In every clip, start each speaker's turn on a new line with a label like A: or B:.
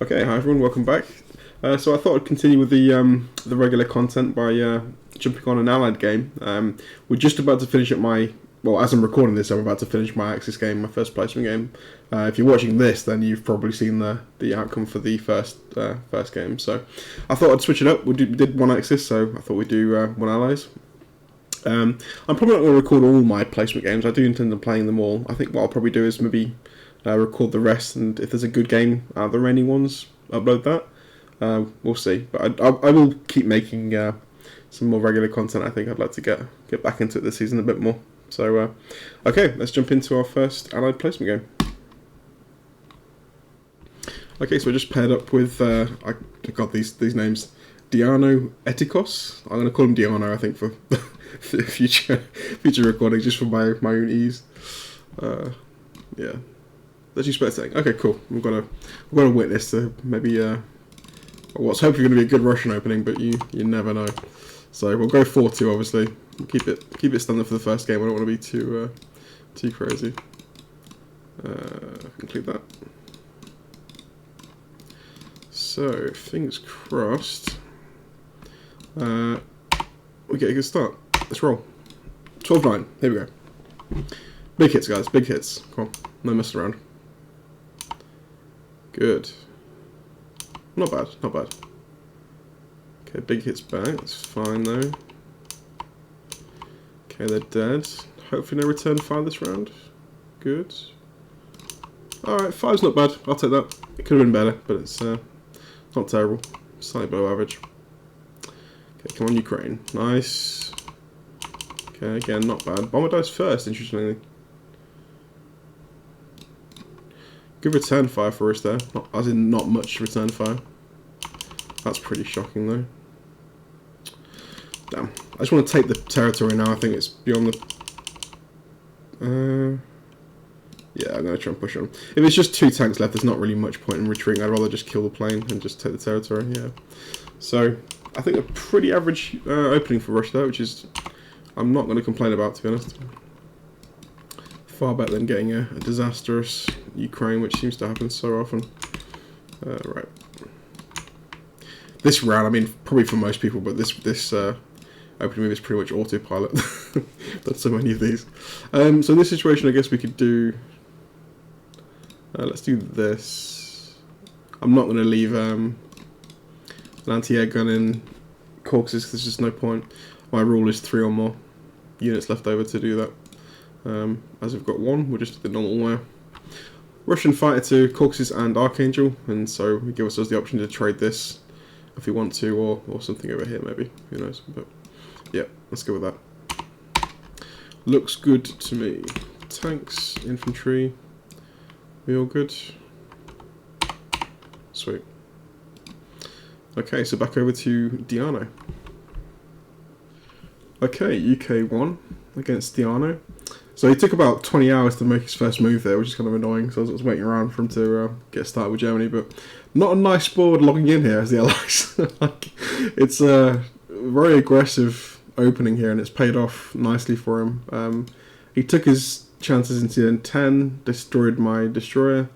A: Okay, hi everyone, welcome back. So I thought I'd continue with the regular content by jumping on an allied game. We're just about to finish up as I'm recording this, I'm about to finish my Axis game, my first placement game. If you're watching this, then you've probably seen the outcome for the first game. So I thought I'd switch it up. We did one Axis, so I thought we'd do one allies. I'm probably not going to record all my placement games. I do intend on playing them all. I think what I'll probably do is maybe record the rest, and if there's a good game out of the remaining ones, upload that. We'll see. But I will keep making some more regular content. I think I'd like to get back into it this season a bit more. So, okay, let's jump into our first allied placement game. Okay, so I just paired up with I got these names. Dianoetikos. I'm going to call him Diano, I think, for future recording, just for my own ease. Yeah. That's you saying. Okay, cool. We've got a witness to maybe what's hopefully going to be a good Russian opening, but you never know. So we'll go 4-2. Obviously, we'll keep it standard for the first game. I don't want to be too crazy. Complete that. So fingers crossed. We get a good start. Let's roll. 12-9. Here we go. Big hits, guys. Big hits. Come on. No messing around. Good. Not bad. Not bad. Okay, big hits back. That's fine, though. Okay, they're dead. Hopefully no return 5 this round. Good. Alright, 5's not bad. I'll take that. It could have been better, but it's not terrible. Slightly below average. Okay, come on, Ukraine. Nice. Okay, again, not bad. Bomber dies first, interestingly. Good return fire for us there. As in, not much return fire. That's pretty shocking, though. Damn. I just want to take the territory now. I think it's beyond the... yeah, I'm going to try and push on. If it's just 2 tanks left, there's not really much point in retreating. I'd rather just kill the plane and just take the territory, yeah. So, I think a pretty average opening for Russia there, which is... I'm not going to complain about, to be honest. Far better than getting a disastrous Ukraine, which seems to happen so often. Right. This round, I mean, probably for most people, but this opening move is pretty much autopilot. Done so many of these. So in this situation, I guess we could do... let's do this. I'm not going to leave an anti-air gun in Caucasus because there's just no point. My rule is 3 or more units left over to do that. As we've got 1, we'll just do the normal way. Russian fighter to Caucasus and Archangel, and so we give ourselves the option to trade this if we want to, or something over here maybe, who knows, but yeah, let's go with that. Looks good to me. Tanks, infantry, we all good? Sweet. Okay, so back over to Diano. Okay, UK 1 against Diano. So he took about 20 hours to make his first move there, which is kind of annoying. So I was waiting around for him to get started with Germany, but not a nice board logging in here as the Allies. It's a very aggressive opening here, and it's paid off nicely for him. He took his chances in Season 10, destroyed my destroyer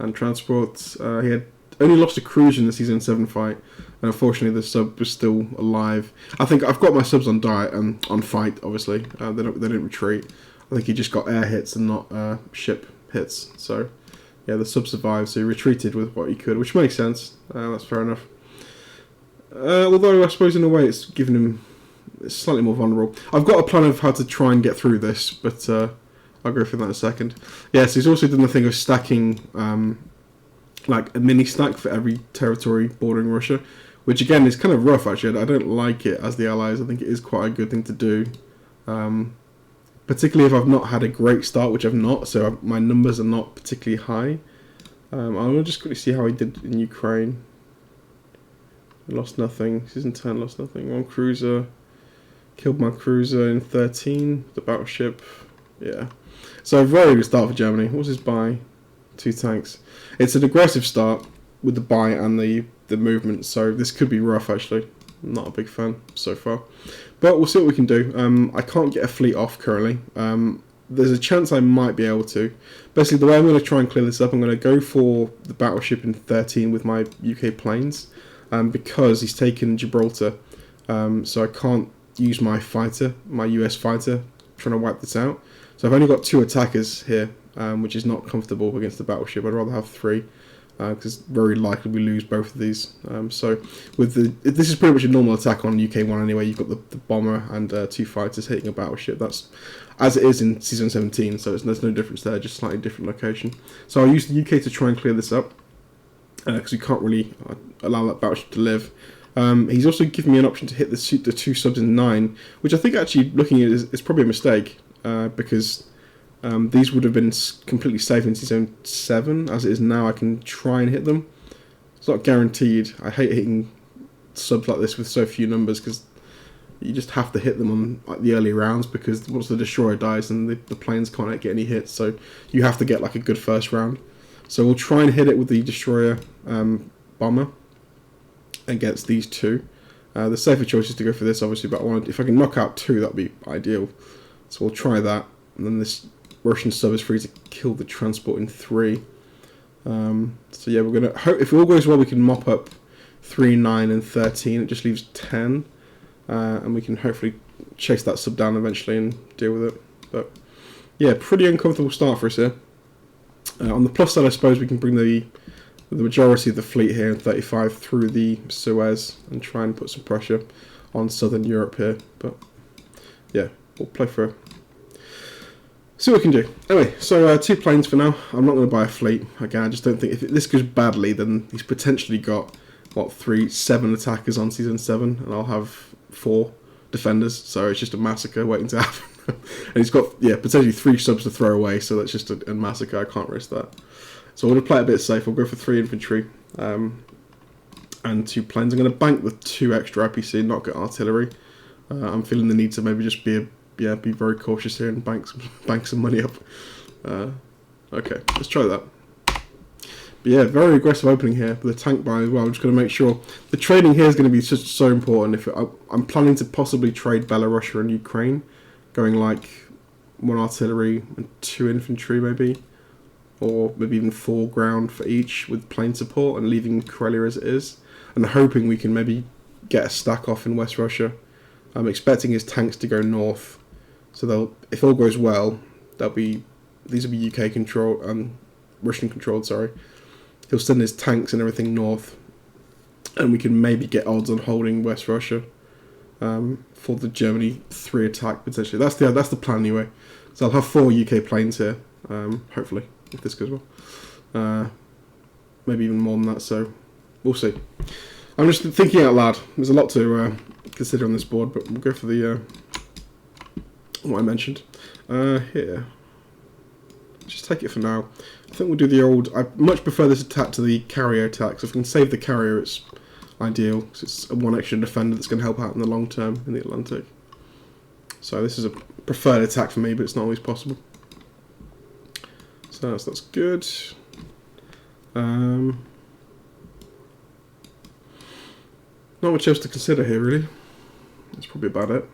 A: and transport. He had only lost a cruiser in the Season 7 fight, and unfortunately the sub was still alive. I think I've got my subs on diet and on fight, obviously. They didn't retreat. I think he just got air hits and not ship hits. So, yeah, the sub survived, so he retreated with what he could, which makes sense. That's fair enough. Although, I suppose in a way it's given him... It's slightly more vulnerable. I've got a plan of how to try and get through this, but I'll go through that in a second. Yes, he's also done the thing of stacking like a mini stack for every territory bordering Russia, which again is kind of rough actually. I don't like it as the Allies. I think it is quite a good thing to do. Particularly if I've not had a great start, which I've not, so my numbers are not particularly high. I'm going to just quickly see how he did in Ukraine. Lost nothing. Season 10 lost nothing. 1 cruiser. Killed my cruiser in 13. The battleship. Yeah. So a very good start for Germany. What was his buy? 2 tanks. It's an aggressive start with the buy and the movement, so this could be rough actually. I'm not a big fan so far. But we'll see what we can do. I can't get a fleet off currently. there's a chance I might be able to. Basically, the way I'm going to try and clear this up, I'm going to go for the battleship in 13 with my UK planes, because he's taken Gibraltar, so I can't use my fighter, my US fighter, trying to wipe this out. So I've only got 2 attackers here, which is not comfortable against the battleship. I'd rather have 3, because it's very likely we lose both of these. So with this is pretty much a normal attack on UK1 anyway. You've got the bomber and 2 fighters hitting a battleship. That's as it is in Season 17, so there's no difference there, just slightly different location. So I'll use the UK to try and clear this up, because we can't really allow that battleship to live. He's also given me an option to hit the 2 subs in 9, which I think actually, looking at it, is probably a mistake, because these would have been completely safe in Season 7. As it is now, I can try and hit them. It's not guaranteed. I hate hitting subs like this with so few numbers, because you just have to hit them on like the early rounds, because once the destroyer dies, then the planes can't get any hits, so you have to get like a good first round. So we'll try and hit it with the destroyer bomber against these 2. The safer choice is to go for this, obviously, but if I can knock out 2, that'd be ideal. So we'll try that, and then this Russian sub is free to kill the transport in 3. So yeah, we're gonna hope if all goes well, we can mop up 3, 9, and 13. It just leaves 10, and we can hopefully chase that sub down eventually and deal with it. But yeah, pretty uncomfortable start for us here. On the plus side, I suppose we can bring the majority of the fleet here in 35 through the Suez and try and put some pressure on Southern Europe here. But yeah, we'll play for. See what we can do. Anyway, so 2 planes for now. I'm not going to buy a fleet. Again, I just don't think if this goes badly, then he's potentially got, what, 7 attackers on Season 7, and I'll have 4 defenders, so it's just a massacre waiting to happen. And he's got, yeah, potentially 3 subs to throw away, so that's just a massacre. I can't risk that. So I'm going to play it a bit safe. I'll go for 3 infantry and 2 planes. I'm going to bank with 2 extra IPC, not get artillery. I'm feeling the need to maybe just be very cautious here and bank some money up. Okay, let's try that. But yeah, very aggressive opening here with a tank buy as well. I'm just going to make sure the trading here is going to be just so important. I'm planning to possibly trade Belarus and Ukraine, going like 1 artillery and 2 infantry maybe, or maybe even 4 ground for each with plane support, and leaving Karelia as it is, and hoping we can maybe get a stack off in West Russia. I'm expecting his tanks to go north, so if all goes well, these will be UK controlled, Russian controlled. Sorry, he'll send his tanks and everything north, and we can maybe get odds on holding West Russia for the Germany 3 attack potentially. That's the plan anyway. So I'll have 4 UK planes here, hopefully, if this goes well. Maybe even more than that. So we'll see. I'm just thinking out loud. There's a lot to consider on this board, but we'll go for the what I mentioned here. Just take it for now. I think we'll do the old. I much prefer this attack to the carrier attack. So if we can save the carrier, it's ideal, because it's a 1 extra defender that's going to help out in the long term in the Atlantic. So this is a preferred attack for me, but it's not always possible. So that's good. Not much else to consider here, really. That's probably about it.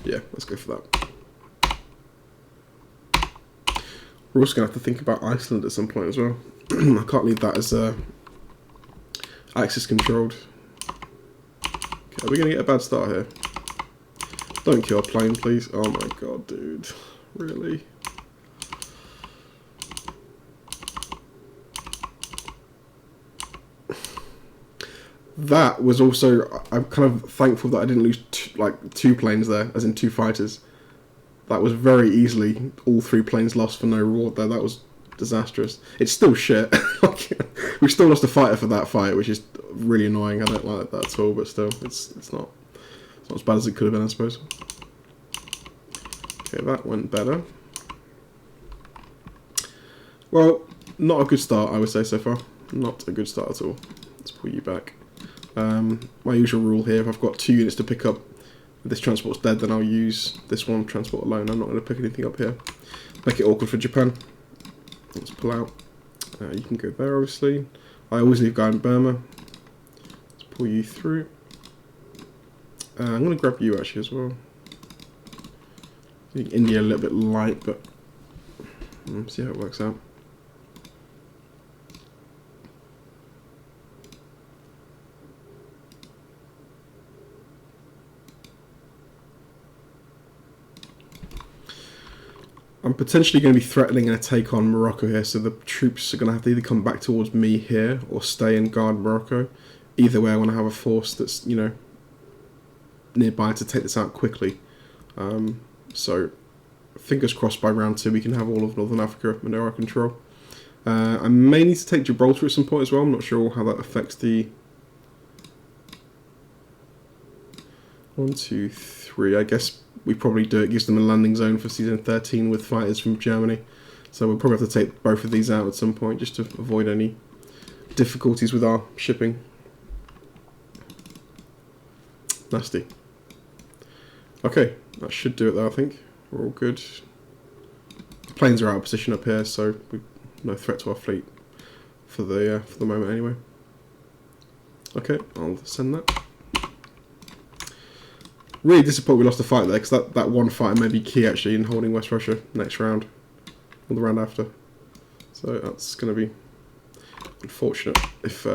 A: Yeah, let's go for that. We're also going to have to think about Iceland at some point as well. I can't leave that as Axis controlled. Okay, are we going to get a bad start here? Don't kill a plane, please. Oh my god, dude. Really? That was also... I'm kind of thankful that I didn't lose two planes there, as in 2 fighters. That was very easily all 3 planes lost for no reward there. That was disastrous. It's still shit. We still lost a fighter for that fight, which is really annoying. I don't like that at all, but still, it's not as bad as it could have been, I suppose. Okay, that went better. Well, not a good start, I would say, so far. Not a good start at all. Let's pull you back. My usual rule here, if I've got 2 units to pick up, if this transport's dead, then I'll use this one transport alone. I'm not going to pick anything up here. Make it awkward for Japan. Let's pull out. You can go there, obviously. I always leave guy in Burma. Let's pull you through. I'm going to grab you, actually, as well. I think India a little bit light, but see how it works out. I'm potentially going to be threatening a take on Morocco here, so the troops are going to have to either come back towards me here or stay and guard Morocco. Either way, I want to have a force that's, you know, nearby to take this out quickly. So, fingers crossed by round 2 we can have all of Northern Africa under our control. I may need to take Gibraltar at some point as well. I'm not sure how that affects the 1, 2, 3. I guess we probably do. It gives them a landing zone for season 13 with fighters from Germany. So we'll probably have to take both of these out at some point just to avoid any difficulties with our shipping. Nasty. Okay, that should do it though, I think. We're all good. The planes are out of position up here, so we've no threat to our fleet for the moment anyway. Okay, I'll send that. Really disappointed we lost the fight there, because that one fight may be key actually in holding West Russia next round, or the round after. So that's going to be unfortunate if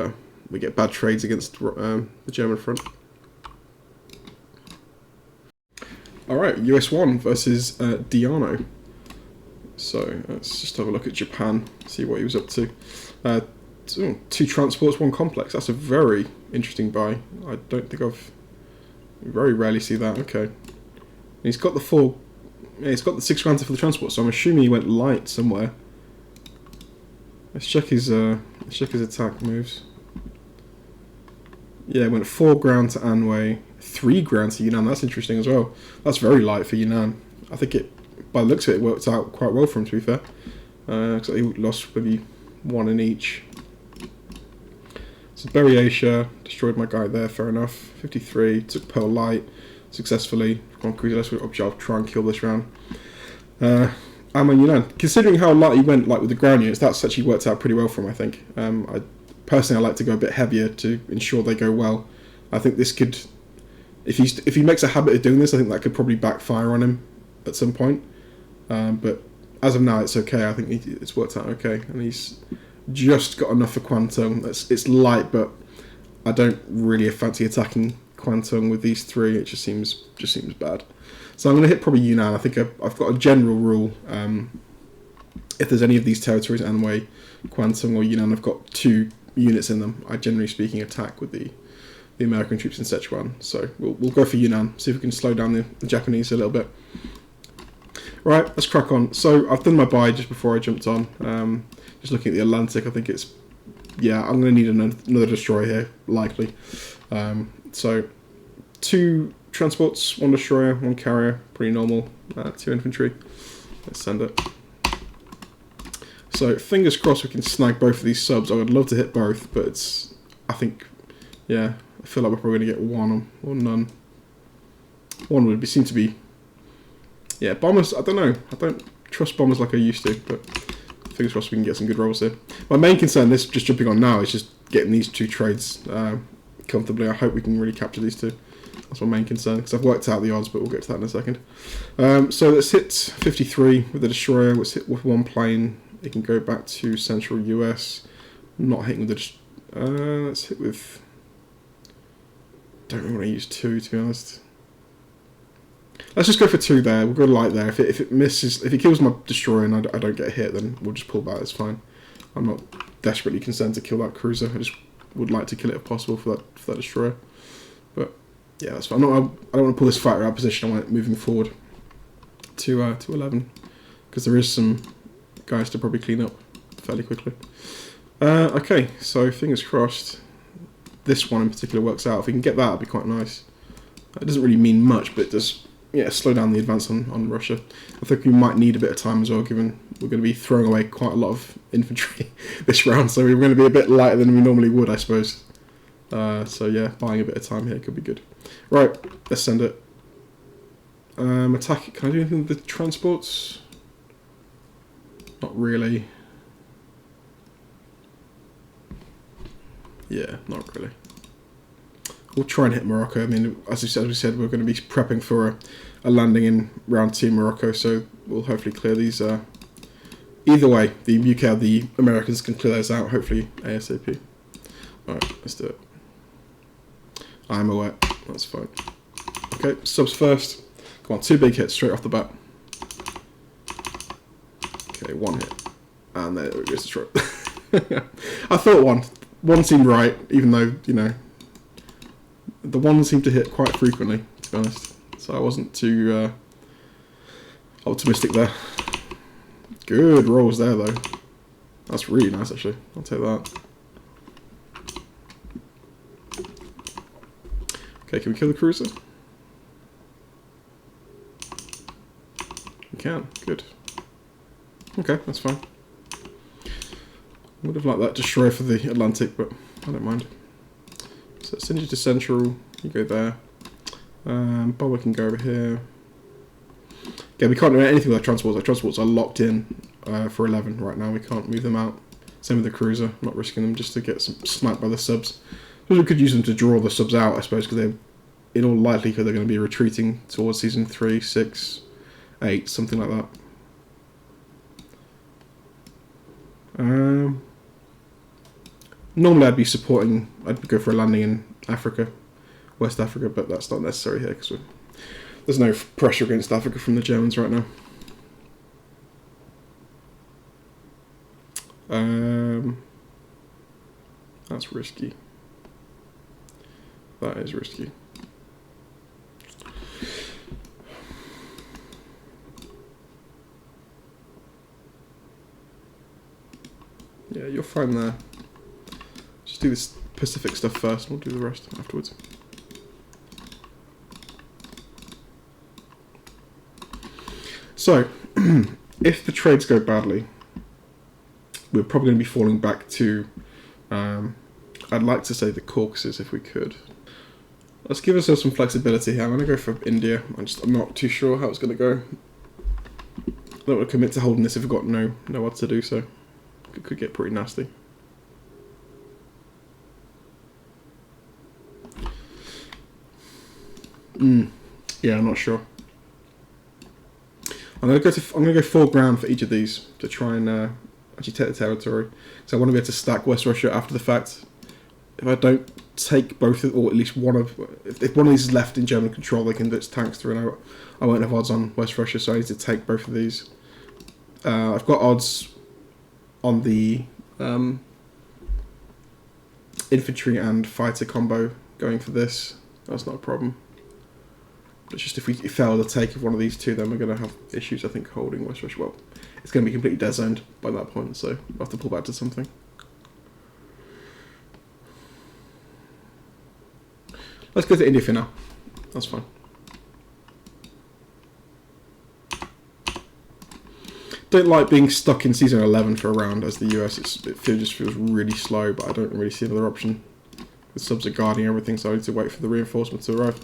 A: we get bad trades against the German front. Alright, US1 versus Diano. So let's just have a look at Japan, see what he was up to. 2 transports, 1 complex. That's a very interesting buy. I don't think I've... very rarely see that. Okay. And he's got the 4... yeah, he's got the 6 granted for the transport, so I'm assuming he went light somewhere. Let's check his attack moves. Yeah, he went 4 ground to Anhui, 3 ground to Yunnan. That's interesting as well. That's very light for Yunnan. I think it, by the looks of it, worked out quite well for him, to be fair. Because he lost maybe 1 in each. So Berry Asia, destroyed my guy there, fair enough. 53, took Pearl Light successfully. Come on, Cruiser, I'll try and kill this round. I'm on Yunnan. Considering how light he went like with the ground units, that's actually worked out pretty well for him, I think. Personally, I like to go a bit heavier to ensure they go well. I think this could, if he makes a habit of doing this, I think that could probably backfire on him at some point. But as of now, it's okay. I think it's worked out okay, and he's just got enough for Kwantung. It's light, but I don't really fancy attacking Kwantung with these 3. It just seems bad. So I'm going to hit probably Yunnan. I think I've got a general rule. If there's any of these territories, Anhui, Kwantung, or Yunnan, I've got 2 units in them. I generally speaking attack with the American troops in Sichuan. So we'll go for Yunnan. See if we can slow down the Japanese a little bit. Right, let's crack on. So I've done my buy just before I jumped on. Just looking at the Atlantic, I think it's... yeah, I'm going to need another destroyer here, likely. So 2 transports, 1 destroyer, 1 carrier, pretty normal. 2 infantry. Let's send it. So fingers crossed we can snag both of these subs. I would love to hit both, but it's... I think... yeah, I feel like we're probably going to get 1 or none. 1 would seem to be... yeah, bombers, I don't know. I don't trust bombers like I used to, but fingers crossed we can get some good rolls here. My main concern, this just jumping on now, is just getting these 2 trades comfortably. I hope we can really capture these 2. That's my main concern, because I've worked out the odds, but we'll get to that in a second. So let's hit 53 with the destroyer. Let's hit with 1 plane. It can go back to central US. Not hitting with the... let's hit with... don't really want to use 2, to be honest. Let's just go for 2 there. We'll go light there. If it misses, if it kills my destroyer and I don't get a hit, then we'll just pull back. It's fine. I'm not desperately concerned to kill that cruiser. I just would like to kill it if possible for that destroyer. But yeah, that's fine. I don't want to pull this fighter out of position. I want it moving forward to 11, because there is some guys to probably clean up fairly quickly. Okay, so fingers crossed. This one in particular works out. If we can get that, it'd be quite nice. It doesn't really mean much, but it does. Yeah, slow down the advance on Russia. I think we might need a bit of time as well, given we're going to be throwing away quite a lot of infantry this round, so we're going to be a bit lighter than we normally would, I suppose. So yeah, buying a bit of time here could be good. Right, let's send it. Attack. Can I do anything with the transports? Not really. Yeah, not really. We'll try and hit Morocco. I mean, as we said, we're going to be prepping for a landing in round 2 Morocco, so we'll hopefully clear these. Either way, the UK or the Americans can clear those out, hopefully ASAP. Alright, let's do it. I'm aware. That's fine. Okay, subs first. Come on, 2 big hits straight off the bat. Okay, 1 hit. And there it goes destroyed. I thought one seemed right, even though, you know, the one seemed to hit quite frequently, to be honest. So I wasn't too optimistic there. Good rolls there, though. That's really nice, actually. I'll take that. Okay, can we kill the cruiser? We can. Good. Okay, that's fine. Would have liked that destroyer for the Atlantic, but I don't mind. So send you to Central. You go there. Bob can go over here. Yeah, we can't do anything with our transports. Our transports are locked in for 11 right now. We can't move them out. Same with the cruiser. I'm not risking them just to get some sniped by the subs. We could use them to draw the subs out, I suppose, because they're, in all likelihood, they're going to be retreating towards season 3, 6, 8, something like that. Normally I'd be supporting, I'd go for a landing in Africa, West Africa, but that's not necessary here because there's no pressure against Africa from the Germans right now. That's risky. That is risky. Yeah, you're fine there. Just do this Pacific stuff first, and we'll do the rest afterwards. So, if the trades go badly, we're probably going to be falling back to, I'd like to say the Caucasus if we could. Let's give ourselves some flexibility here. I'm going to go for India. I'm not too sure how it's going to go. I don't want to commit to holding this if we've got no odds to do so. It could get pretty nasty. Yeah, I'm not sure. I'm gonna go 4 ground for each of these to try and actually take the territory. So I want to be able to stack West Russia after the fact. If I don't take both, or at least one of, if one of these is left in German control, they can ditch tanks through, and I won't have odds on West Russia. So I need to take both of these. I've got odds on the infantry and fighter combo going for this. That's not a problem. It's just if we fail to take one of these two, then we're going to have issues, I think, holding West Russia. Well, it's going to be completely dead zoned by that point, so we'll have to pull back to something. Let's go to India for now. That's fine. Don't like being stuck in season 11 for a round as the US. It just feels really slow, but I don't really see another option. The subs are guarding everything, so I need to wait for the reinforcements to arrive.